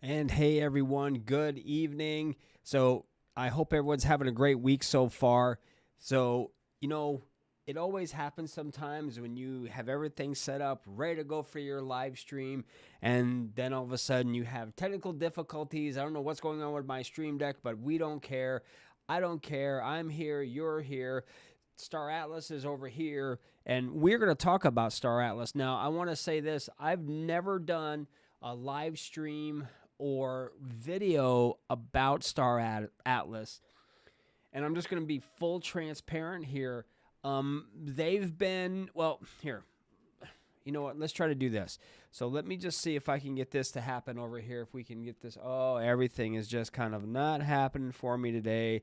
And hey, everyone, good evening. So I hope everyone's having a great week so far. So, it always happens sometimes when you have everything set up, ready to go for your live stream, and then all of a sudden you have technical difficulties. I don't know what's going on with my stream deck, but we don't care. I don't care. I'm here. You're here. Star Atlas is over here, and we're going to talk about Star Atlas. Now, I want to say this. I've never done a live stream or video about Star Atlas, and I'm just going to be full transparent here. They've been, well, here, you know what, let's try to do this. So let me just see if I can get this to happen over here, if we can get this. Oh, everything is just kind of not happening for me today.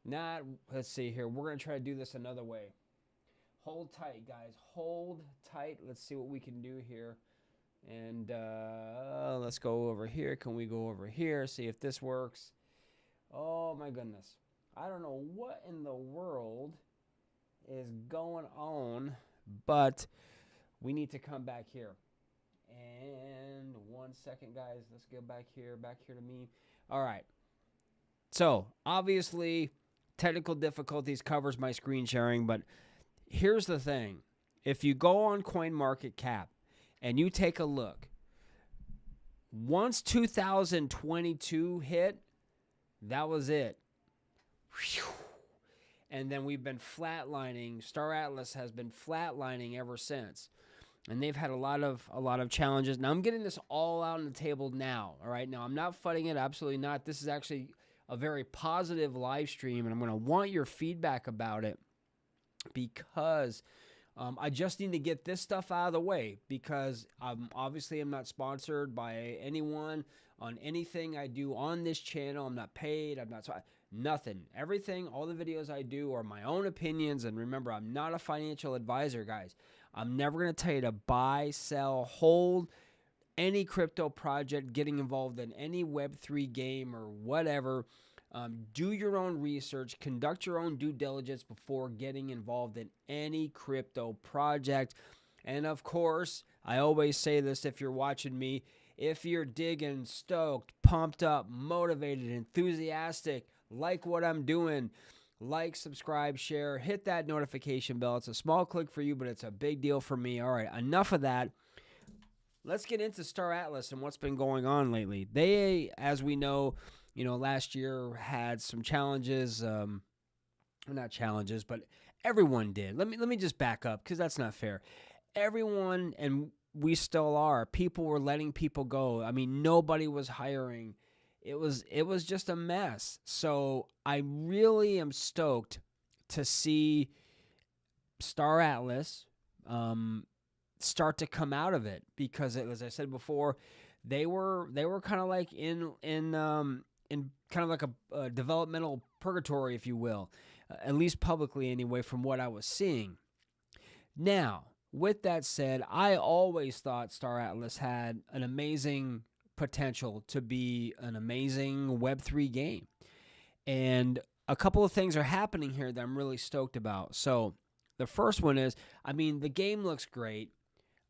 Let's see here. We're going to try to do this another way. Hold tight, guys. Hold tight. Let's see what we can do here. And let's go over here. Can we go over here? See if this works. Oh, my goodness. I don't know what in the world is going on, but we need to come back here. And 1 second, guys. Let's get back here to me. All right. So, obviously, technical difficulties covers my screen sharing, but here's the thing. If you go on CoinMarketCap, and you take a look, once 2022 hit, that was it. Whew. And then we've been flatlining. Star Atlas has been flatlining ever since. And they've had a lot of challenges. Now I'm getting this all out on the table now. All right. Now I'm not fighting it. Absolutely not. This is actually a very positive live stream, and I'm going to want your feedback about it because I just need to get this stuff out of the way because obviously I'm not sponsored by anyone on anything I do on this channel. I'm not paid. Nothing. Everything, all the videos I do are my own opinions. And remember, I'm not a financial advisor, guys. I'm never going to tell you to buy, sell, hold any crypto project, getting involved in any Web3 game or whatever. Do your own research, conduct your own due diligence before getting involved in any crypto project. And of course, I always say this if you're watching me, if you're digging, stoked, pumped up, motivated, enthusiastic, like what I'm doing, like, subscribe, share, hit that notification bell. It's a small click for you, but it's a big deal for me. All right, enough of that. Let's get into Star Atlas and what's been going on lately. They, as we know, last year had some challenges. Not challenges, but everyone did. Let me just back up because that's not fair. Everyone, and we still are, people were letting people go. I mean, nobody was hiring. It was just a mess. So I really am stoked to see Star Atlas start to come out of it because, as I said before, they were kind of like in kind of like a developmental purgatory, if you will, at least publicly anyway, from what I was seeing. Now, with that said, I always thought Star Atlas had an amazing potential to be an amazing Web3 game. And a couple of things are happening here that I'm really stoked about. So the first one is, the game looks great.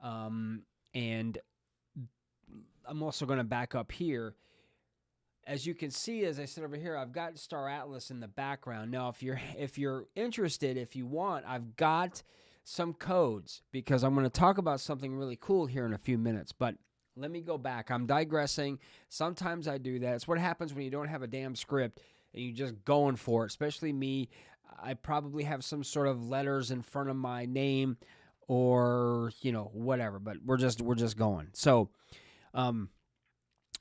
And I'm also going to back up here. As you can see, as I said over here, I've got Star Atlas in the background. Now, if you're interested, if you want, I've got some codes because I'm going to talk about something really cool here in a few minutes. But let me go back. I'm digressing. Sometimes I do that. It's what happens when you don't have a damn script and you just going for it, especially me. I probably have some sort of letters in front of my name or, whatever, but we're just going. So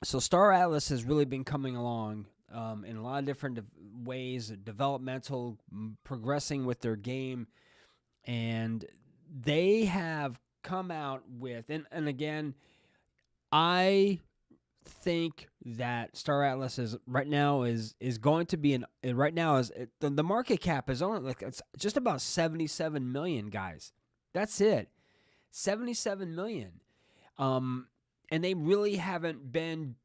Star Atlas has really been coming along in a lot of different ways, developmental, progressing with their game, and they have come out with, and again, I think that Star Atlas is right now is going to be the market cap is only it's just about 77 million, guys. That's it. 77 million. And they really haven't been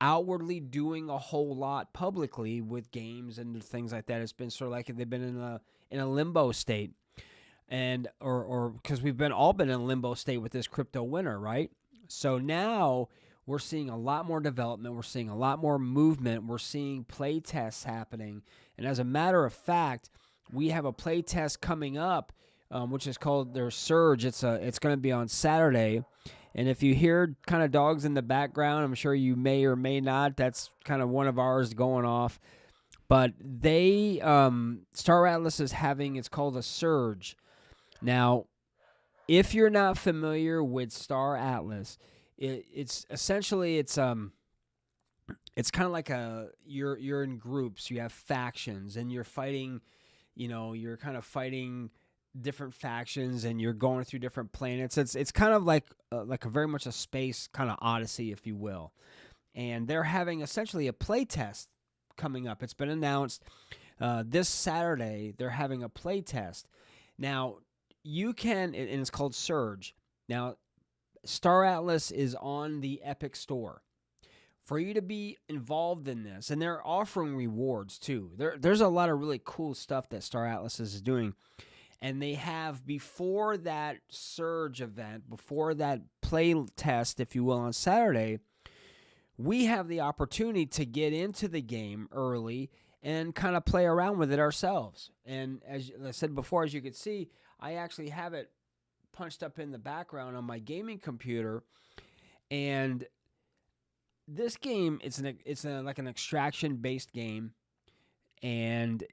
outwardly doing a whole lot publicly with games and things like that. It's been sort of like they've been in a limbo state, and or because we've all been in a limbo state with this crypto winter, right? So now we're seeing a lot more development. We're seeing a lot more movement. We're seeing play tests happening. And as a matter of fact, we have a play test coming up, which is called their Surge. It's going to be on Saturday. And if you hear kind of dogs in the background, I'm sure you may or may not. That's kind of one of ours going off. But they, Star Atlas is having, it's called a Surge. Now, if you're not familiar with Star Atlas, it's essentially, it's kind of like you're in groups, you have factions, and you're fighting, you're kind of fighting different factions, and you're going through different planets. It's kind of like a very much a space kind of odyssey, if you will. And they're having essentially a play test coming up. It's been announced this Saturday. They're having a play test. Now you can, and it's called Surge. Now Star Atlas is on the Epic Store. For you to be involved in this, and they're offering rewards too. There's a lot of really cool stuff that Star Atlas is doing. And they have, before that Surge event, before that play test, if you will, on Saturday, we have the opportunity to get into the game early and kind of play around with it ourselves. And as I said before, as you can see, I actually have it punched up in the background on my gaming computer. And this game, it's like an extraction-based game. And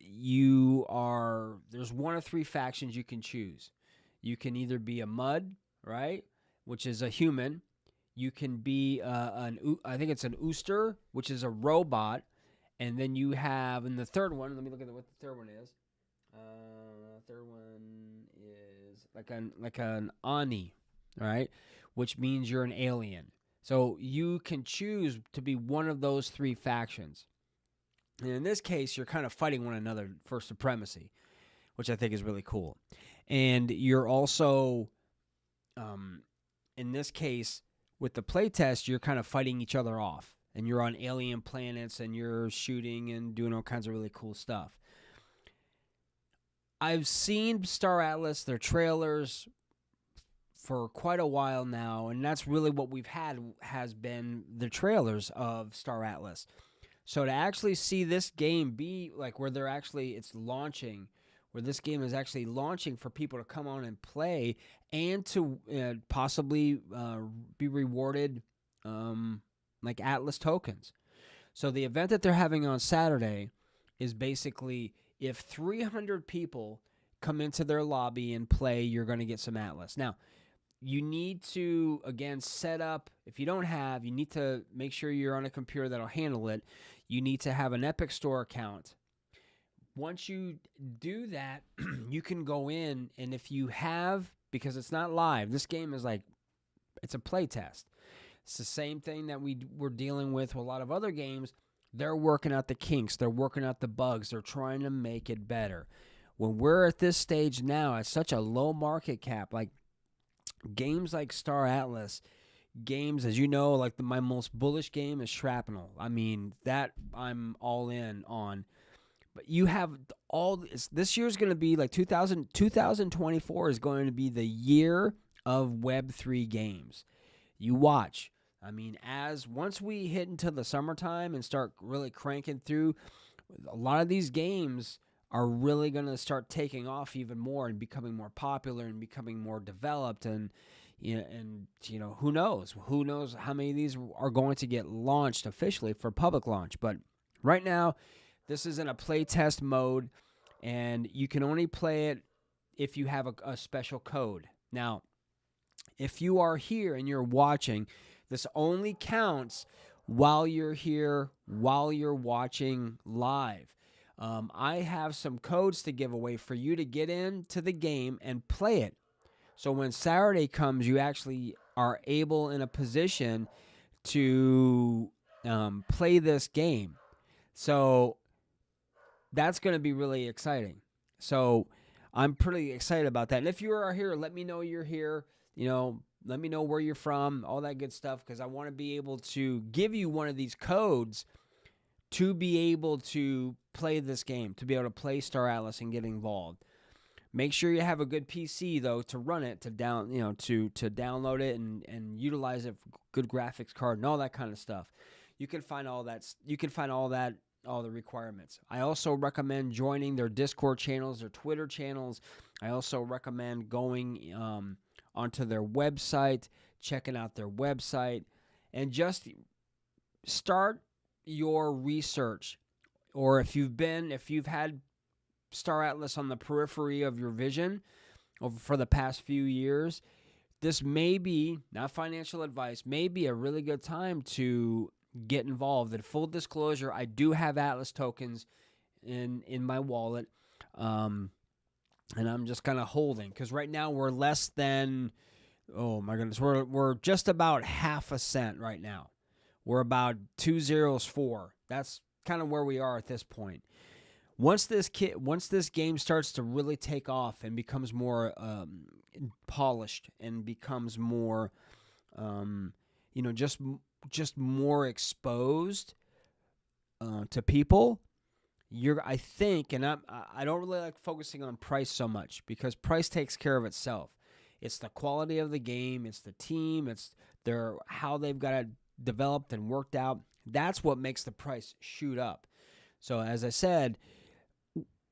there's one of three factions you can choose. You can either be a mud, right, which is a human. You can be I think it's an ooster, which is a robot. And then you have, in the third one, let me look at what the third one is. Third one is like an Ani, right, which means you're an alien. So you can choose to be one of those three factions. And in this case, you're kind of fighting one another for supremacy, which I think is really cool. And you're also, in this case, with the playtest, you're kind of fighting each other off. And you're on alien planets, and you're shooting and doing all kinds of really cool stuff. I've seen Star Atlas, their trailers, for quite a while now. And that's really what we've had, has been the trailers of Star Atlas. So to actually see this game be like where it's launching, where this game is actually launching for people to come on and play, and to possibly be rewarded like Atlas tokens. So the event that they're having on Saturday is basically, if 300 people come into their lobby and play, you're going to get some Atlas. Now, you need to, again, set up, if you don't have, you need to make sure you're on a computer that'll handle it. You need to have an Epic Store account. Once you do that, you can go in, and if you have, because it's not live, this game is like, it's a play test. It's the same thing that we're dealing with a lot of other games. They're working out the kinks. They're working out the bugs. They're trying to make it better. When we're at this stage now, at such a low market cap, like games like Star Atlas, games, as you know, like my most bullish game is Shrapnel. I mean, that I'm all in on. But you have this year's going to be like 2024 is going to be the year of Web3 games. You watch. I mean, once we hit into the summertime and start really cranking through, a lot of these games are really going to start taking off even more and becoming more popular and becoming more developed. And who knows how many of these are going to get launched officially for public launch. But right now, this is in a play test mode, and you can only play it if you have a special code. Now, if you are here and you're watching, this only counts while you're here, while you're watching live. I have some codes to give away for you to get into the game and play it. So when Saturday comes, you actually are able, in a position to play this game. So that's going to be really exciting. So I'm pretty excited about that. And if you are here, let me know you're here. Let me know where you're from, all that good stuff, because I want to be able to give you one of these codes to be able to play this game, to be able to play Star Atlas and get involved. Make sure you have a good PC though to run it, to download it and utilize it for good graphics card and all that kind of stuff. You can find all that. All the requirements. I also recommend joining their Discord channels, their Twitter channels. I also recommend going onto their website, checking out their website, and just start your research. Or if you've had Star Atlas on the periphery of your vision for the past few years, this may be, not financial advice, may be a really good time to get involved. In full disclosure, I do have Atlas tokens in my wallet, and I'm just kind of holding, because right now we're less than, oh my goodness, we're just about half a cent right now. We're about 2 zeros 4. That's kind of where we are at this point. Once this game starts to really take off and becomes more polished and becomes more, just more exposed to people, I think, and I don't really like focusing on price so much, because price takes care of itself. It's the quality of the game, it's the team, it's how they've got it developed and worked out. That's what makes the price shoot up. So as I said,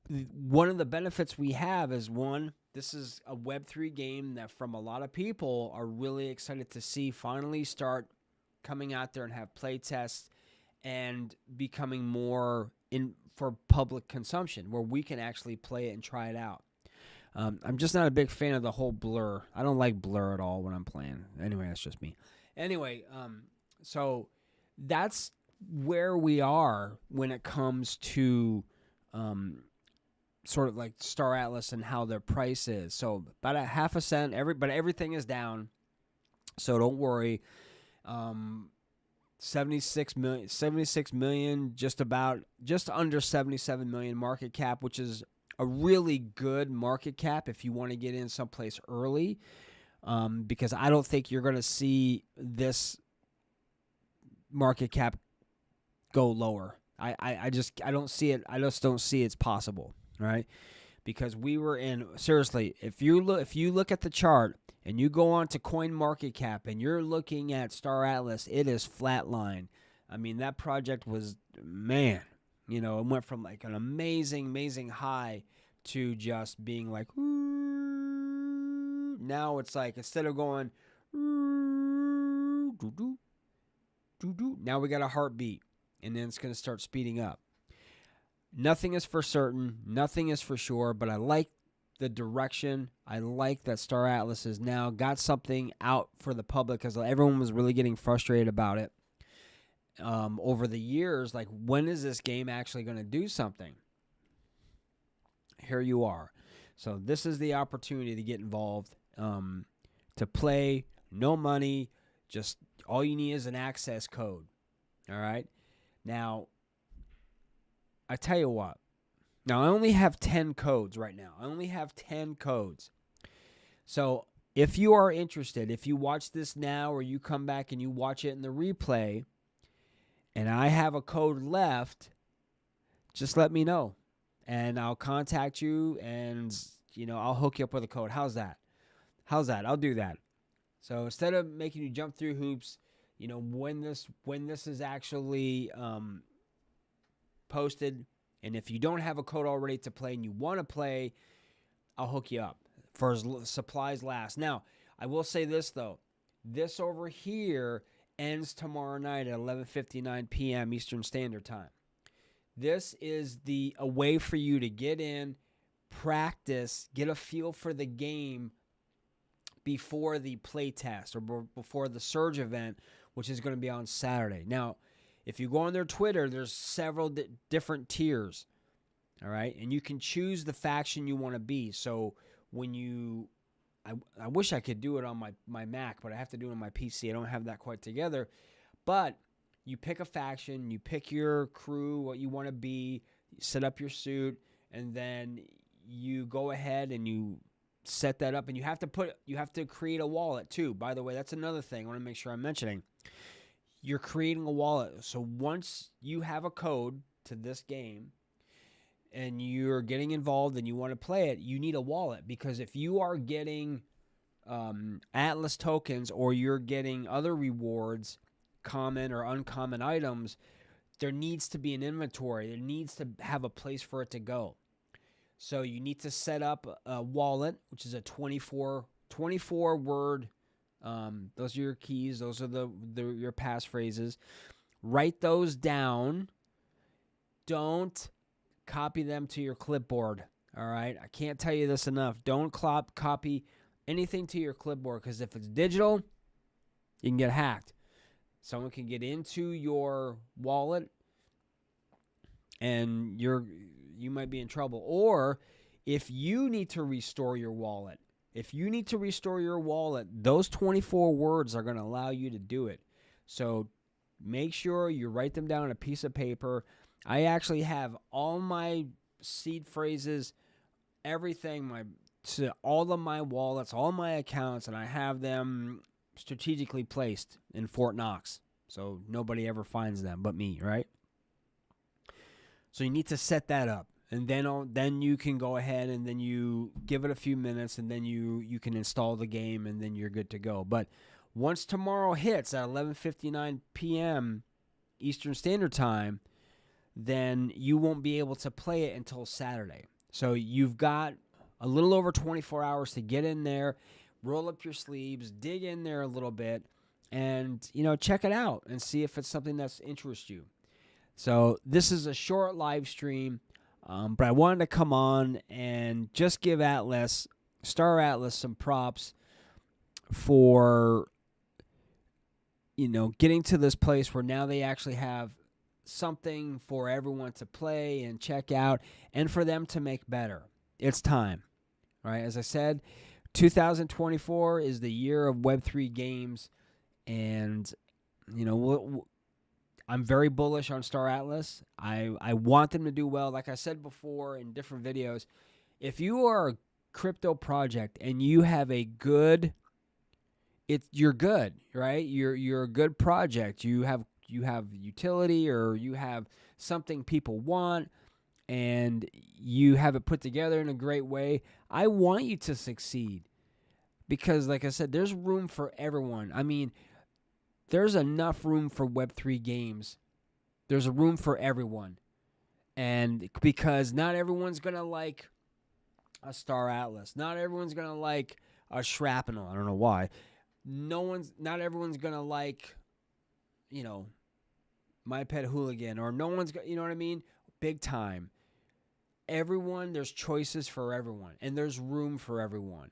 one of the benefits we have is, one, this is a Web3 game that from a lot of people are really excited to see finally start coming out there and have play tests and becoming more for public consumption, where we can actually play it and try it out. I'm just not a big fan of the whole blur. I don't like blur at all when I'm playing. Anyway, that's just me. Anyway, so that's where we are when it comes to sort of like Star Atlas and how their price is. So about a half a cent, but everything is down, so don't worry. 76 million, just under 77 million market cap, which is a really good market cap if you want to get in someplace early, because I don't think you're going to see this market cap go lower. I just don't see it. I just don't see it's possible, right? Because we were in, seriously, if you look at the chart and you go on to CoinMarketCap and you're looking at Star Atlas, it is flatline. I mean, that project was, man, it went from like an amazing high to just being like, now it's like, instead of going, now we got a heartbeat, and then it's going to start speeding up. Nothing is for certain, nothing is for sure, but I like the direction. I like that Star Atlas has now got something out for the public, because everyone was really getting frustrated about it over the years. Like, when is this game actually going to do something? Here you are. So this is the opportunity to get involved, to play. No money, just all you need is an access code. All right. Now, I tell you what. Now, I only have 10 codes right now. I only have 10 codes. So if you are interested, if you watch this now or you come back and you watch it in the replay, and I have a code left, just let me know. And I'll contact you, and, I'll hook you up with a code. How's that? I'll do that. So instead of making you jump through hoops, when this is actually posted, and if you don't have a code already to play and you want to play, I'll hook you up for as supplies last. Now, I will say this, though. This over here ends tomorrow night at 11:59 p.m. Eastern Standard Time. This is a way for you to get in, practice, get a feel for the game before the play test or before the Surge event, which is going to be on Saturday. Now, if you go on their Twitter, there's several different tiers, all right? And you can choose the faction you want to be. So when I wish I could do it on my Mac, but I have to do it on my PC. I don't have that quite together. But you pick a faction, you pick your crew, what you want to be, you set up your suit, and then you go ahead and you set that up. And you have to create a wallet too. By the way, that's another thing I want to make sure I'm mentioning. You're creating a wallet. So once you have a code to this game, and you're getting involved and you want to play it, you need a wallet, because if you are getting Atlas tokens or you're getting other rewards, common or uncommon items, there needs to be an inventory. There needs to have a place for it to go. So you need to set up a wallet, which is a 24 word. Those are your keys. Those are your passphrases. Write those down. Don't copy them to your clipboard. All right. I can't tell you this enough. Don't copy anything to your clipboard, because if it's digital, you can get hacked. Someone can get into your wallet and you might be in trouble. Or if you need to restore your wallet, those 24 words are going to allow you to do it. So make sure you write them down on a piece of paper. I actually have all my seed phrases, everything, all of my wallets, all my accounts, and I have them strategically placed in Fort Knox, so nobody ever finds them but me, right? So you need to set that up, and then you can go ahead and then you give it a few minutes, and then you can install the game, and then you're good to go. But once tomorrow hits at 11:59 p.m. Eastern Standard Time, then you won't be able to play it until Saturday. So you've got a little over 24 hours to get in there, roll up your sleeves, dig in there a little bit, and check it out and see if it's something that's interests you. So this is a short live stream, but I wanted to come on and just give Star Atlas, some props for getting to this place where now they actually have something for everyone to play and check out, and for them to make better. It's time. All right, as I said, 2024 is the year of Web3 games, and I'm very bullish on Star Atlas. I want them to do well. Like I said before in different videos, if you are a crypto project and you have you're good, right? You're a good project. You have utility, or you have something people want, and you have it put together in a great way. I want you to succeed, because like I said, there's room for everyone. I mean, there's enough room for Web3 games. There's a room for everyone. And because not everyone's going to like a Star Atlas. Not everyone's going to like a Shrapnel. I don't know why. Not everyone's going to like, My Pet Hooligan, or no one's, you know what I mean? Big time. There's choices for everyone, and there's room for everyone.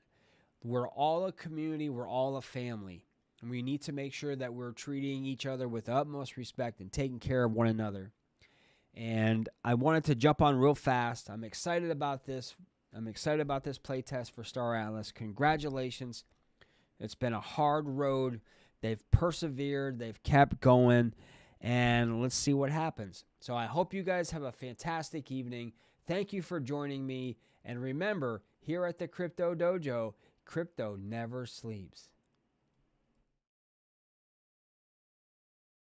We're all a community. We're all a family. And we need to make sure that we're treating each other with utmost respect and taking care of one another. And I wanted to jump on real fast. I'm excited about this. I'm excited about this playtest for Star Atlas. Congratulations. It's been a hard road. They've persevered. They've kept going. And let's see what happens. So I hope you guys have a fantastic evening. Thank you for joining me. And remember, here at the Crypto Dojo, crypto never sleeps.